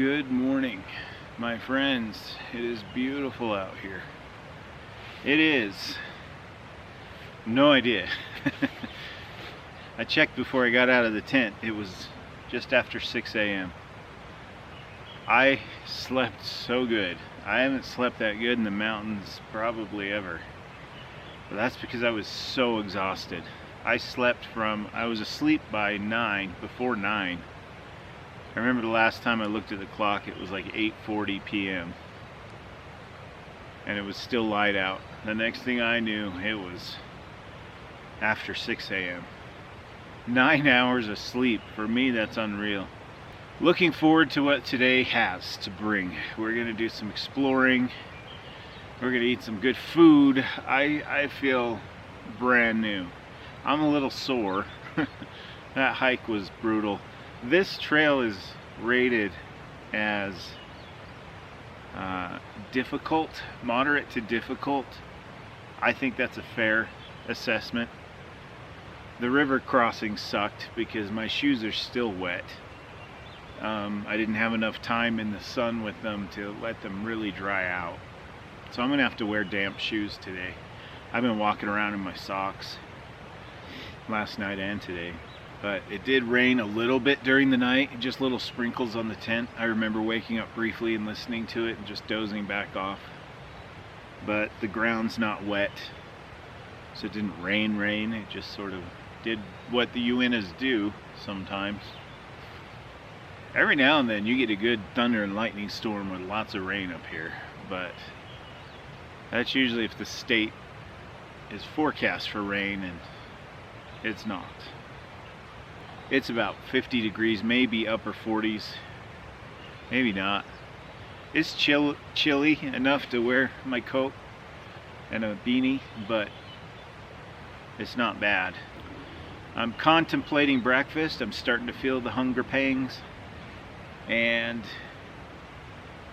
Good morning, my friends. It is beautiful out here. It is. No idea. I checked before I got out of the tent. It was just after 6 a.m. I slept so good. I haven't slept that good in the mountains probably ever. But that's because I was so exhausted. I was asleep by before 9. I remember the last time I looked at the clock, it was like 8:40 p.m. and it was still light out. The next thing I knew, it was after 6 a.m. 9 hours of sleep. For me, that's unreal. Looking forward to what today has to bring. We're going to do some exploring. We're going to eat some good food. I feel brand new. I'm a little sore. That hike was brutal. This trail is rated as difficult, moderate to difficult. I think that's a fair assessment. The river crossing sucked because my shoes are still wet. I didn't have enough time in the sun with them to let them really dry out. So I'm going to have to wear damp shoes today. I've been walking around in my socks last night and today. But it did rain a little bit during the night, just little sprinkles on the tent. I remember waking up briefly and listening to it and just dozing back off. But the ground's not wet, so it didn't rain. It just sort of did what the Uintas do sometimes. Every now and then you get a good thunder and lightning storm with lots of rain up here, but that's usually if the state is forecast for rain, and it's not. It's about 50 degrees, maybe upper 40s, maybe not. It's chilly enough to wear my coat and a beanie, but it's not bad. I'm contemplating breakfast. I'm starting to feel the hunger pangs, and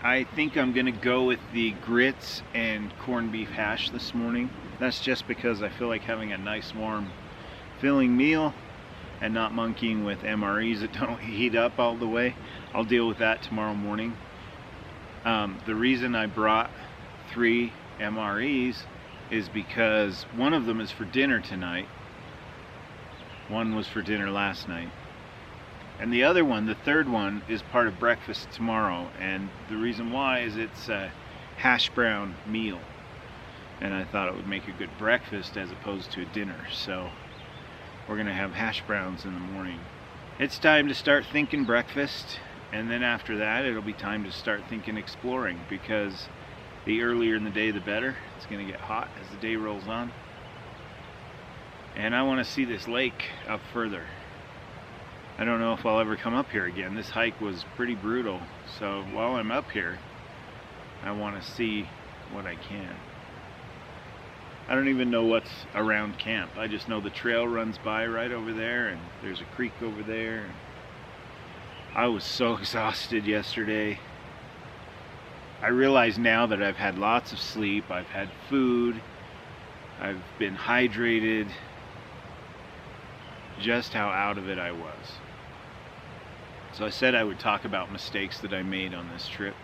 I think I'm gonna go with the grits and corned beef hash this morning. That's just because I feel like having a nice warm filling meal and not monkeying with MREs that don't heat up all the way. I'll deal with that tomorrow morning. The reason I brought 3 MREs is because one of them is for dinner tonight. One was for dinner last night. And the other one, the third one, is part of breakfast tomorrow. And the reason why is it's a hash brown meal. And I thought it would make a good breakfast as opposed to a dinner. So we're gonna have hash browns in the morning. It's time to start thinking breakfast, and then after that it'll be time to start thinking exploring, because the earlier in the day the better. It's gonna get hot as the day rolls on. And I wanna see this lake up further. I don't know if I'll ever come up here again. This hike was pretty brutal, so while I'm up here I wanna see what I can. I don't even know what's around camp. I just know the trail runs by right over there, and there's a creek over there. I was so exhausted yesterday. I realize now that I've had lots of sleep, I've had food, I've been hydrated, just how out of it I was. So I said I would talk about mistakes that I made on this trip.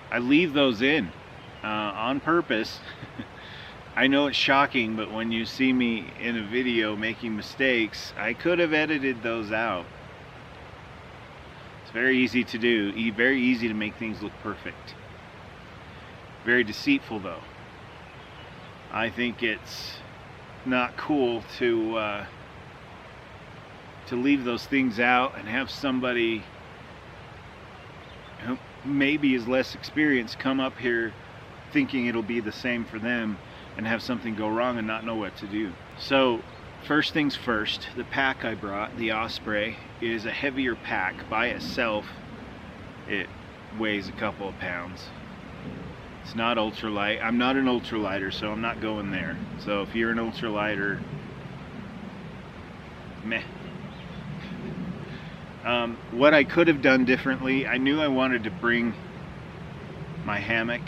I leave those in on purpose. I know it's shocking, but when you see me in a video making mistakes, I could have edited those out. It's very easy to do, very easy to make things look perfect. Very deceitful though. I think it's not cool to leave those things out and have somebody who maybe is less experienced come up here thinking it'll be the same for them, and have something go wrong and not know what to do. So first things first, the pack I brought, the Osprey, is a heavier pack. By itself it weighs a couple of pounds. It's not ultralight. I'm not an ultralighter, so I'm not going there. So if you're an ultralighter, meh. What I could have done differently, I knew I wanted to bring my hammock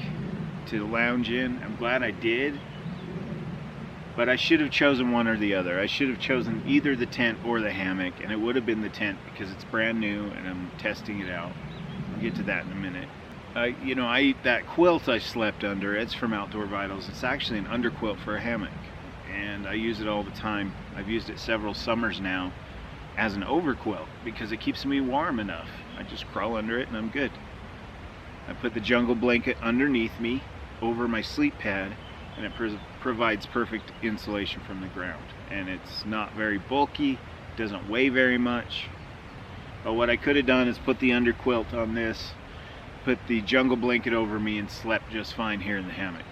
to lounge in. I'm glad I did. But I should have chosen one or the other. I should have chosen either the tent or the hammock, and it would have been the tent because it's brand new and I'm testing it out. get to that in a minute. You know, that quilt I slept under, it's from Outdoor Vitals. It's actually an underquilt for a hammock, and I use it all the time. I've used it several summers now as an overquilt because it keeps me warm enough. I just crawl under it and I'm good. I put the jungle blanket underneath me over my sleep pad, and it provides perfect insulation from the ground. And it's not very bulky, doesn't weigh very much. But what I could have done is put the underquilt on this, put the jungle blanket over me, and slept just fine here in the hammock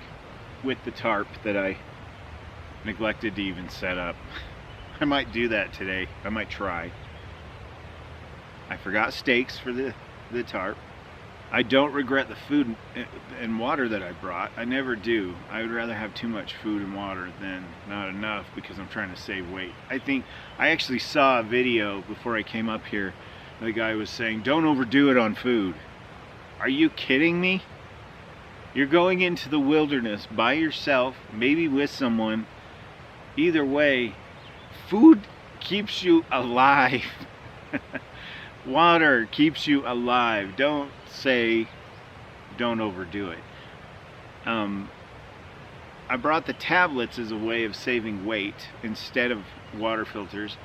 with the tarp that I neglected to even set up. I might do that today. I might try. I forgot stakes for the tarp. I don't regret the food and water that I brought. I never do. I would rather have too much food and water than not enough because I'm trying to save weight. I actually saw a video before I came up here. The guy was saying, don't overdo it on food. Are you kidding me? You're going into the wilderness by yourself, maybe with someone. Either way, food keeps you alive. Water keeps you alive. Don't say, don't overdo it. I brought the tablets as a way of saving weight instead of water filters,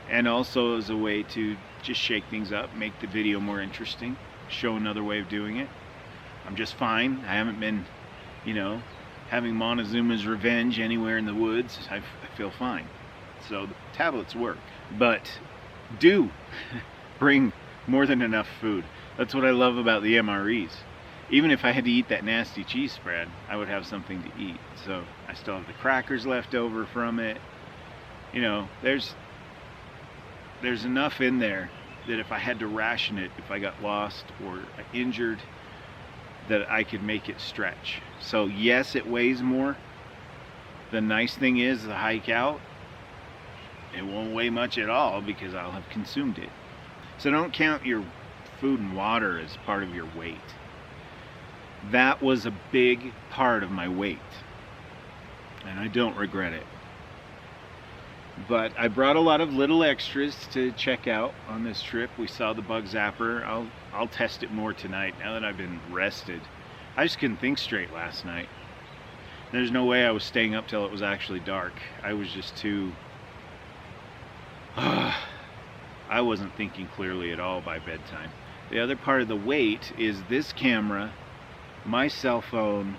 and also as a way to just shake things up, make the video more interesting, show another way of doing it. I'm just fine. I haven't been, you know, having Montezuma's revenge anywhere in the woods. I feel fine. So the tablets work. But do bring more than enough food. That's what I love about the MREs. Even if I had to eat that nasty cheese spread, I would have something to eat. So I still have the crackers left over from it. You know, there's enough in there that if I had to ration it, if I got lost or injured, that I could make it stretch. So yes, it weighs more. The nice thing is the hike out, it won't weigh much at all because I'll have consumed it. So don't count your food and water as part of your weight. That was a big part of my weight, and I don't regret it. But I brought a lot of little extras to check out on this trip. We saw the bug zapper. I'll test it more tonight now that I've been rested. I just couldn't think straight last night. There's no way I was staying up till it was actually dark. I was just too... I wasn't thinking clearly at all by bedtime. The other part of the weight is this camera. My cell phone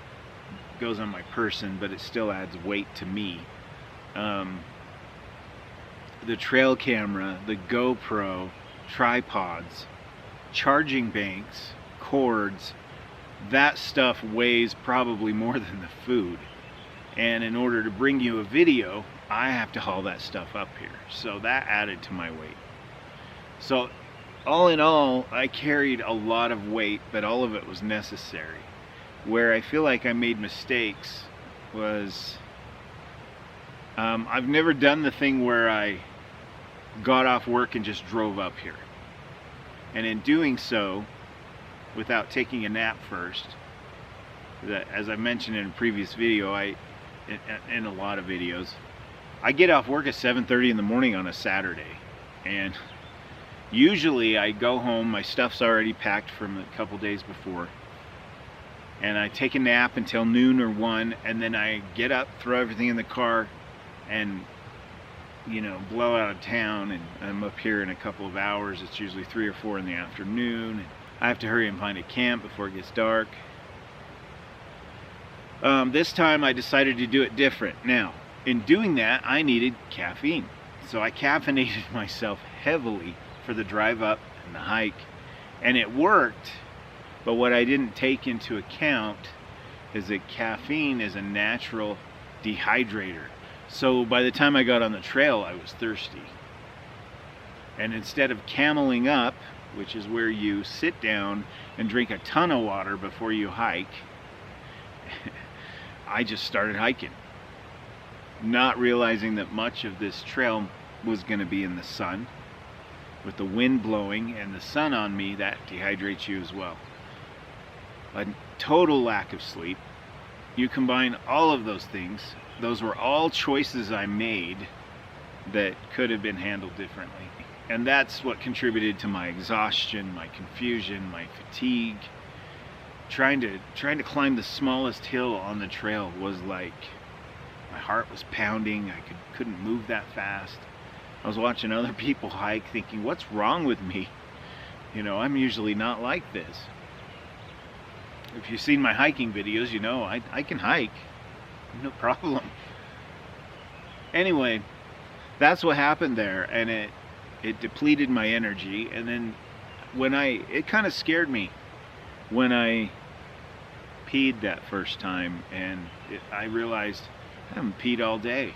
goes on my person, but it still adds weight to me. The trail camera, the GoPro, tripods, charging banks, cords, that stuff weighs probably more than the food. And in order to bring you a video, I have to haul that stuff up here. So that added to my weight. So all in all, I carried a lot of weight, but all of it was necessary. Where I feel like I made mistakes was I've never done the thing where I got off work and just drove up here. And in doing so, without taking a nap first, that, as I mentioned in a previous video, in a lot of videos, I get off work at 7:30 in the morning on a Saturday, and usually I go home, my stuff's already packed from a couple days before, and I take a nap until noon or 1, and then I get up, throw everything in the car, and you know, blow out of town, and I'm up here in a couple of hours. It's usually 3 or 4 in the afternoon. I have to hurry and find a camp before it gets dark. This time I decided to do it different. Now, in doing that, I needed caffeine. So I caffeinated myself heavily for the drive up and the hike, and it worked. But what I didn't take into account is that caffeine is a natural dehydrator. So by the time I got on the trail, I was thirsty. And instead of cameling up, which is where you sit down and drink a ton of water before you hike, I just started hiking, not realizing that much of this trail was going to be in the sun. With the wind blowing and the sun on me, that dehydrates you as well. A total lack of sleep. You combine all of those things. Those were all choices I made that could have been handled differently. And that's what contributed to my exhaustion, my confusion, my fatigue. Trying to climb the smallest hill on the trail was like my heart was pounding. I couldn't move that fast. I was watching other people hike thinking, what's wrong with me? You know, I'm usually not like this. If you've seen my hiking videos, you know I can hike. No problem. Anyway, that's what happened there, and it depleted my energy. And then it kind of scared me when I peed that first time, and I realized I haven't peed all day.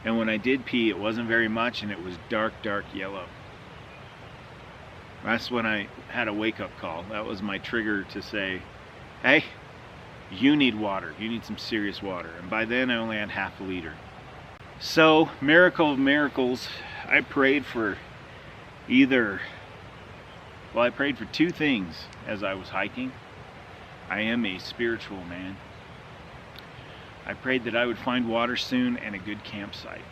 And when I did pee, it wasn't very much, and it was dark yellow. That's when I had a wake-up call. That was my trigger to say, hey, you need water. You need some serious water. And by then I only had half a liter. So, miracle of miracles, I prayed for I prayed for two things as I was hiking. I am a spiritual man. I prayed that I would find water soon and a good campsite.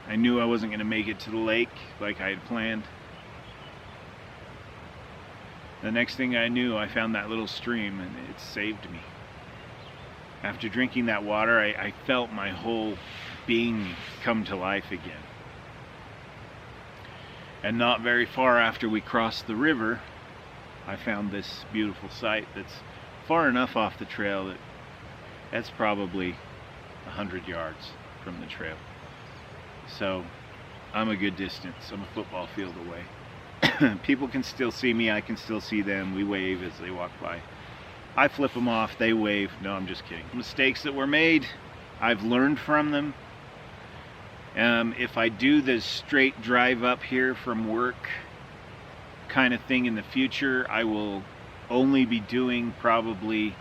I knew I wasn't going to make it to the lake like I had planned. The next thing I knew, I found that little stream, and it saved me. After drinking that water, I felt my whole being come to life again. And not very far after we crossed the river, I found this beautiful site that's far enough off the trail that that's probably 100 yards from the trail. So I'm a good distance. I'm a football field away. People can still see me, I can still see them. We wave as they walk by. I flip them off, they wave. No, I'm just kidding. Mistakes that were made, I've learned from them. If I do the straight drive up here from work kind of thing in the future, I will only be doing probably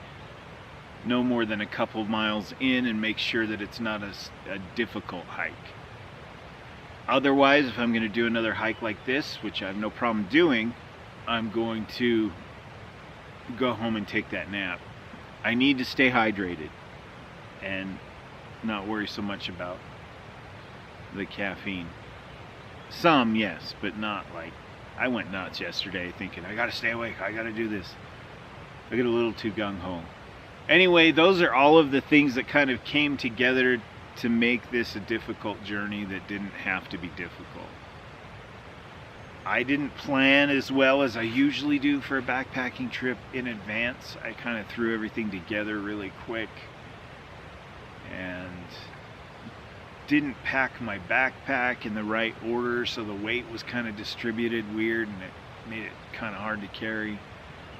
no more than a couple miles in, and make sure that it's not a difficult hike. Otherwise, if I'm going to do another hike like this, which I have no problem doing, I'm going to go home and take that nap. I need to stay hydrated and not worry so much about the caffeine. Some, yes, but not like I went nuts yesterday thinking I gotta stay awake, I gotta do this. I get a little too gung-ho. Anyway, those are all of the things that kind of came together to make this a difficult journey that didn't have to be difficult. I didn't plan as well as I usually do for a backpacking trip in advance. I kind of threw everything together really quick and didn't pack my backpack in the right order, so the weight was kind of distributed weird, and it made it kind of hard to carry.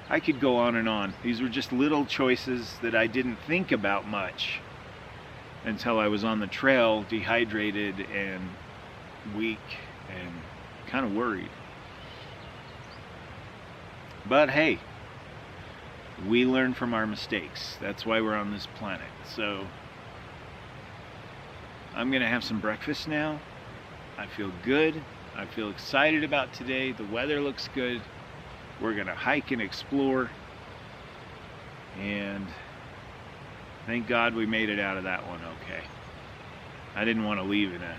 I could go on and on. These were just little choices that I didn't think about much until I was on the trail, dehydrated and weak and kind of worried. But hey, we learn from our mistakes. That's why we're on this planet. So I'm gonna have some breakfast now. I feel good. I feel excited about today. The weather looks good. We're gonna hike and explore, and thank God we made it out of that one okay. I didn't want to leave in a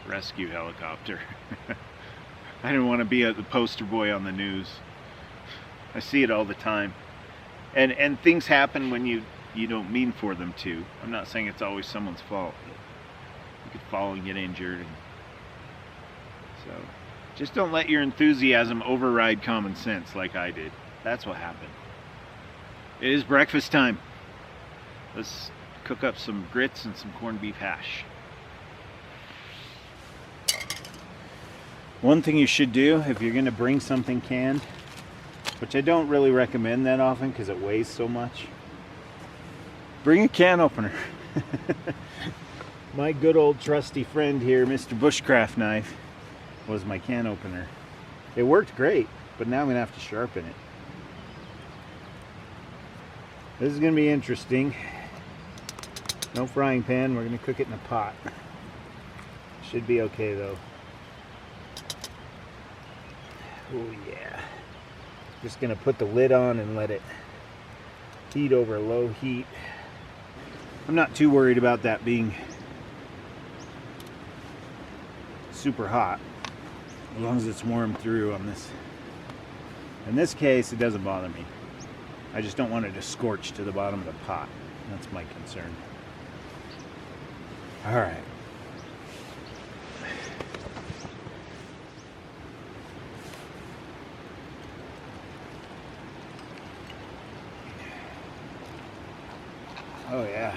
rescue helicopter. I didn't want to be the poster boy on the news. I see it all the time. And things happen when you don't mean for them to. I'm not saying it's always someone's fault. You could fall and get injured. So just don't let your enthusiasm override common sense like I did. That's what happened. It is breakfast time. Let's cook up some grits and some corned beef hash. One thing you should do if you're going to bring something canned, which I don't really recommend that often because it weighs so much, bring a can opener. My good old trusty friend here, Mr. Bushcraft Knife, was my can opener. It worked great, but now I'm going to have to sharpen it. This is going to be interesting. No frying pan, we're going to cook it in a pot. Should be okay though. Oh yeah. Just going to put the lid on and let it heat over low heat. I'm not too worried about that being super hot. As long as it's warm through on this. In this case, it doesn't bother me. I just don't want it to scorch to the bottom of the pot. That's my concern. All right. Oh yeah,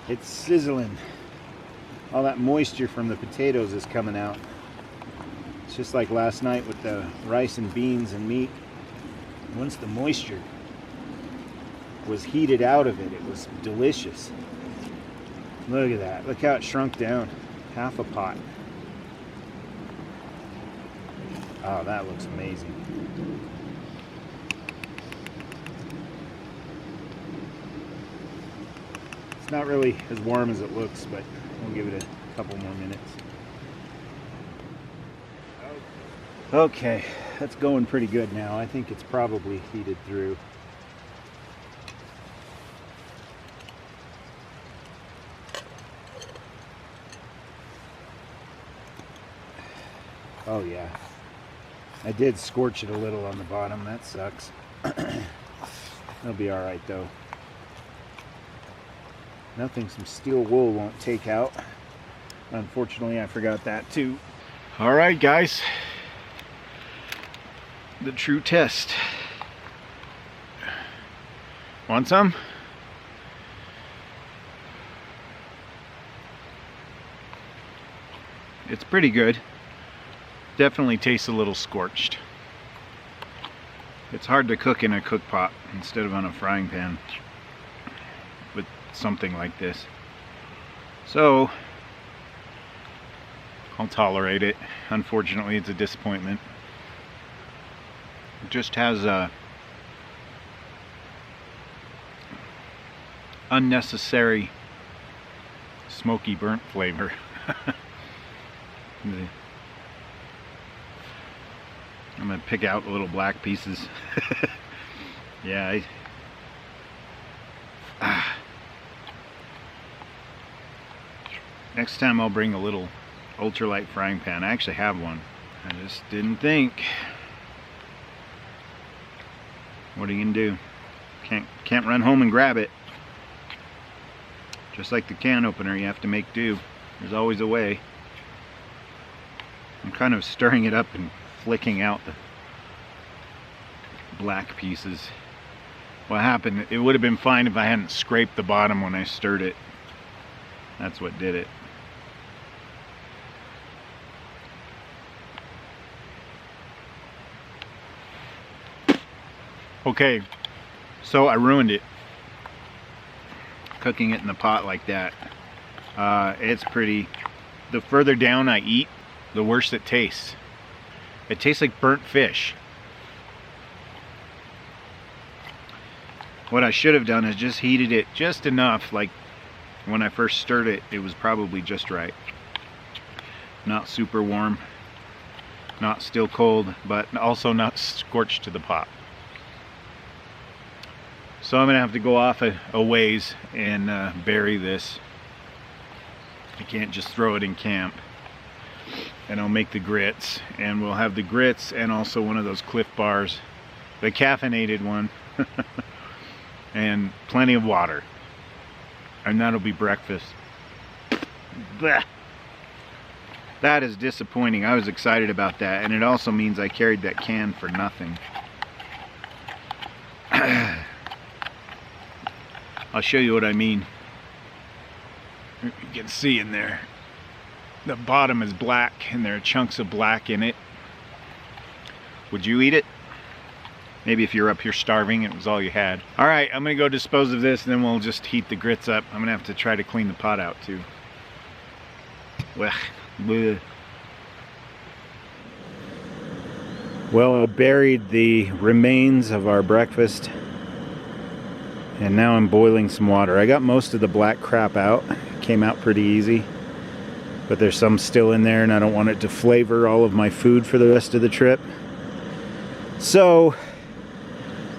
it's sizzling. All that moisture from the potatoes is coming out. It's just like last night with the rice and beans and meat. Once the moisture was heated out of it, it was delicious. Look at that. Look how it shrunk down. Half a pot. Oh, that looks amazing. It's not really as warm as it looks, but we'll give it a couple more minutes. Okay, that's going pretty good now. I think it's probably heated through. Oh yeah, I did scorch it a little on the bottom. That sucks. It'll be all right though. Nothing some steel wool won't take out. Unfortunately, I forgot that too. All right, guys. The true test. Want some? It's pretty good. Definitely tastes a little scorched. It's hard to cook in a cook pot instead of on a frying pan with something like this. So I'll tolerate it. Unfortunately, it's a disappointment. It just has a unnecessary smoky burnt flavor. I'm gonna pick out the little black pieces. Yeah. Next time I'll bring a little ultralight frying pan. I actually have one. I just didn't think. What are you gonna do? Can't run home and grab it. Just like the can opener, you have to make do. There's always a way. I'm kind of stirring it up and flicking out the black pieces. What happened, it would have been fine if I hadn't scraped the bottom when I stirred it. That's what did it. Okay, so I ruined it. Cooking it in the pot like that. It's pretty, the further down I eat, the worse it tastes. It tastes like burnt fish. What I should have done is just heated it just enough, like when I first stirred it, it was probably just right. Not super warm, not still cold, but also not scorched to the pot. So I'm gonna have to go off a ways and bury this. I can't just throw it in camp. And I'll make the grits, and we'll have the grits and also one of those Cliff Bars, the caffeinated one, and plenty of water, and that'll be breakfast. Blech. That is disappointing. I was excited about that, and it also means I carried that can for nothing. I'll show you what I mean. You can see in there. The bottom is black and there are chunks of black in it. Would you eat it? Maybe if you're up here starving, it was all you had. All right, I'm gonna go dispose of this and then we'll just heat the grits up. I'm gonna have to try to clean the pot out too. Well, I buried the remains of our breakfast and now I'm boiling some water. I got most of the black crap out. It came out pretty easy. But there's some still in there and I don't want it to flavor all of my food for the rest of the trip. So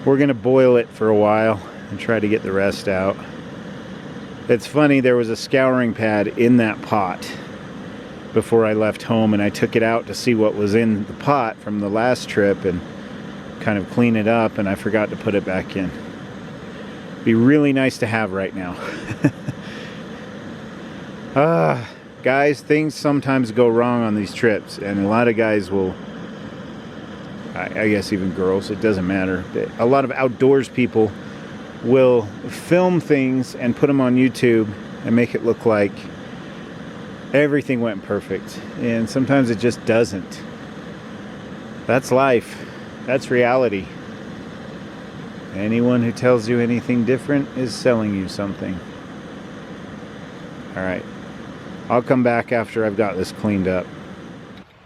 we're gonna boil it for a while and try to get the rest out. It's funny, there was a scouring pad in that pot before I left home, and I took it out to see what was in the pot from the last trip and kind of clean it up, and I forgot to put it back in. Be really nice to have right now. Guys, things sometimes go wrong on these trips, and a lot of guys will, I guess even girls, it doesn't matter. A lot of outdoors people will film things and put them on YouTube and make it look like everything went perfect, and sometimes it just doesn't. That's life. That's reality. Anyone who tells you anything different is selling you something. Alright, I'll come back after I've got this cleaned up.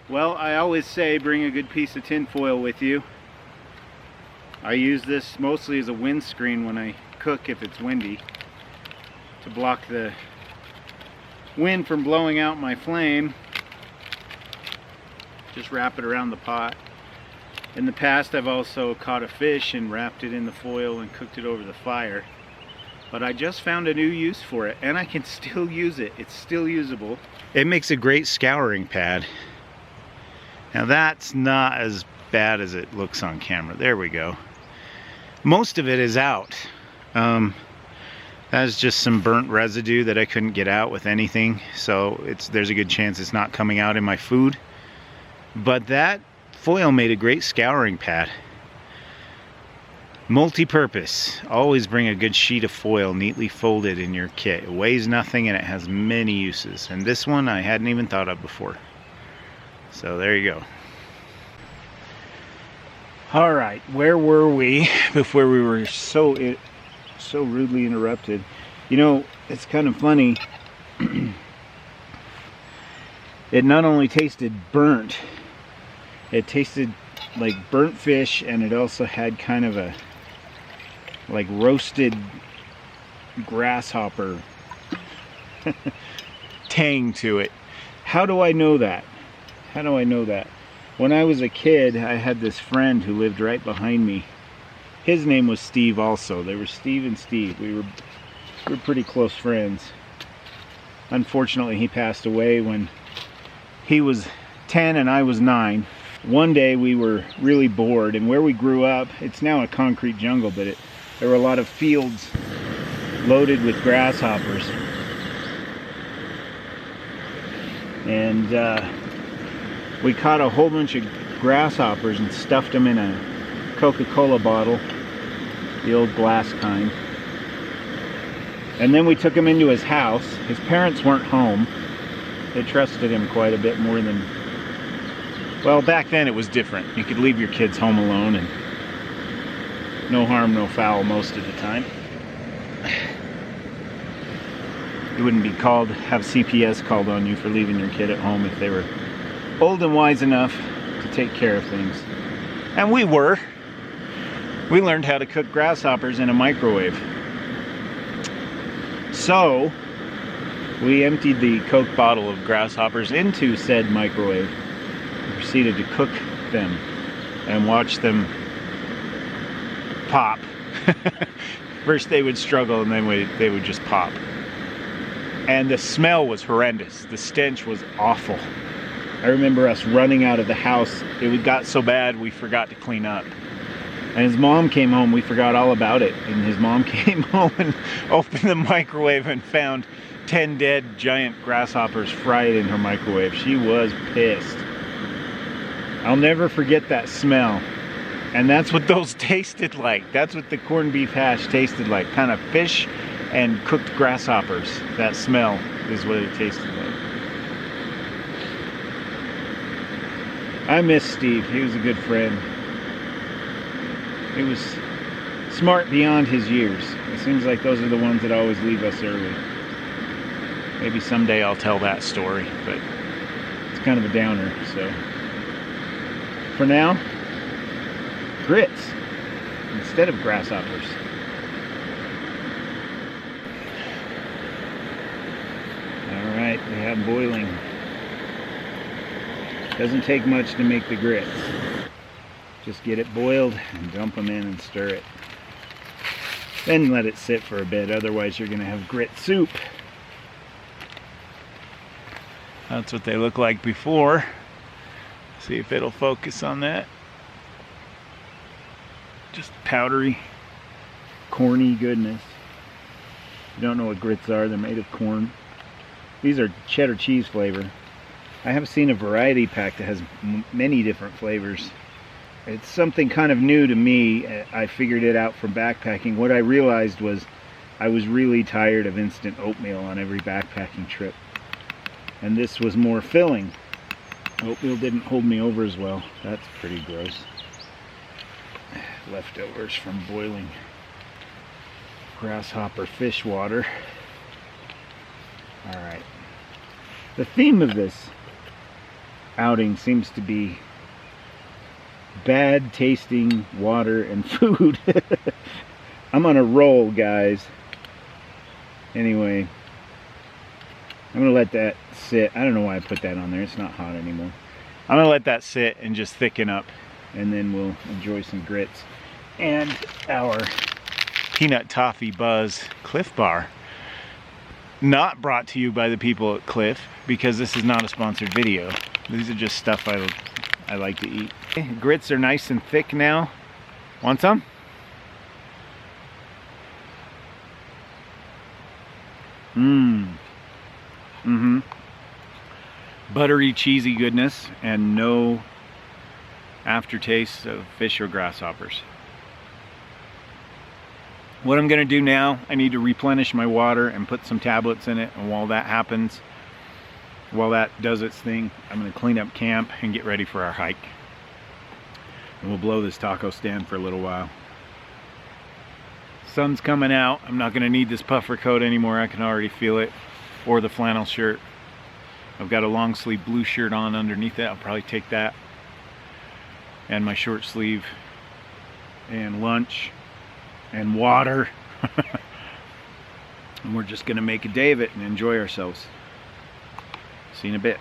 Well, I always say bring a good piece of tin foil with you. I use this mostly as a windscreen when I cook if it's windy, to block the wind from blowing out my flame. Just wrap it around the pot. In the past, I've also caught a fish and wrapped it in the foil and cooked it over the fire. But I just found a new use for it, and I can still use it. It's still usable. It makes a great scouring pad. Now that's not as bad as it looks on camera. There we go. Most of it is out. That's just some burnt residue that I couldn't get out with anything. So there's a good chance it's not coming out in my food. But that foil made a great scouring pad. Multi-purpose. Always bring a good sheet of foil neatly folded in your kit. It weighs nothing and it has many uses. And this one I hadn't even thought of before. So there you go. Alright, where were we before we were so rudely interrupted? You know, it's kind of funny. It not only tasted burnt, it tasted like burnt fish, and it also had kind of a like roasted grasshopper tang to it. How do I know that? How do I know that? When I was a kid, I had this friend who lived right behind me. His name was Steve also. They were Steve and Steve. We were pretty close friends. Unfortunately, he passed away when he was 10 and I was 9. One day we were really bored, and where we grew up, it's now a concrete jungle, but there were a lot of fields loaded with grasshoppers. And we caught a whole bunch of grasshoppers and stuffed them in a Coca-Cola bottle, the old glass kind. And then we took him into his house. His parents weren't home. They trusted him quite a bit more than... Well, back then it was different. You could leave your kids home alone and no harm, no foul most of the time. You wouldn't be called, have CPS called on you for leaving your kid at home if they were old and wise enough to take care of things. And we were. We learned how to cook grasshoppers in a microwave. So, we emptied the Coke bottle of grasshoppers into said microwave. Proceeded to cook them and watch them pop. First they would struggle, and then they would just pop. And the smell was horrendous. The stench was awful. I remember us running out of the house. It got so bad we forgot to clean up. And his mom came home. We forgot all about it. And his mom came home and opened the microwave and found 10 dead giant grasshoppers fried in her microwave. She was pissed. I'll never forget that smell. And that's what those tasted like. That's what the corned beef hash tasted like. Kind of fish and cooked grasshoppers. That smell is what it tasted like. I miss Steve. He was a good friend. He was smart beyond his years. It seems like those are the ones that always leave us early. Maybe someday I'll tell that story, but it's kind of a downer, so... For now, grits instead of grasshoppers. Alright, they have boiling. Doesn't take much to make the grits. Just get it boiled and dump them in and stir it. Then let it sit for a bit, otherwise you're going to have grit soup. That's what they look like before. See if it'll focus on that. Just powdery, corny goodness. You don't know what grits are, they're made of corn. These are cheddar cheese flavor. I have seen a variety pack that has many different flavors. It's something kind of new to me. I figured it out from backpacking. What I realized was I was really tired of instant oatmeal on every backpacking trip. And this was more filling. Oatmeal didn't hold me over as well. That's pretty gross. Leftovers from boiling grasshopper fish water. Alright. The theme of this outing seems to be bad tasting water and food. I'm on a roll, guys. Anyway, I'm gonna let that sit. I don't know why I put that on there. It's not hot anymore. I'm gonna let that sit and just thicken up, and then we'll enjoy some grits and our peanut toffee buzz Cliff Bar. Not brought to you by the people at Cliff, because this is not a sponsored video. These are just stuff I like to eat. Okay, grits are nice and thick now. Want some? Buttery, cheesy goodness, and no aftertaste of fish or grasshoppers. What I'm going to do now, I need to replenish my water and put some tablets in it, and while that happens, while that does its thing, I'm going to clean up camp and get ready for our hike. And we'll blow this taco stand for a little while. Sun's coming out. I'm not going to need this puffer coat anymore. I can already feel it. Or the flannel shirt. I've got a long sleeve blue shirt on underneath it. I'll probably take that. And my short sleeve. And lunch. And water. And we're just going to make a day of it and enjoy ourselves. See you in a bit.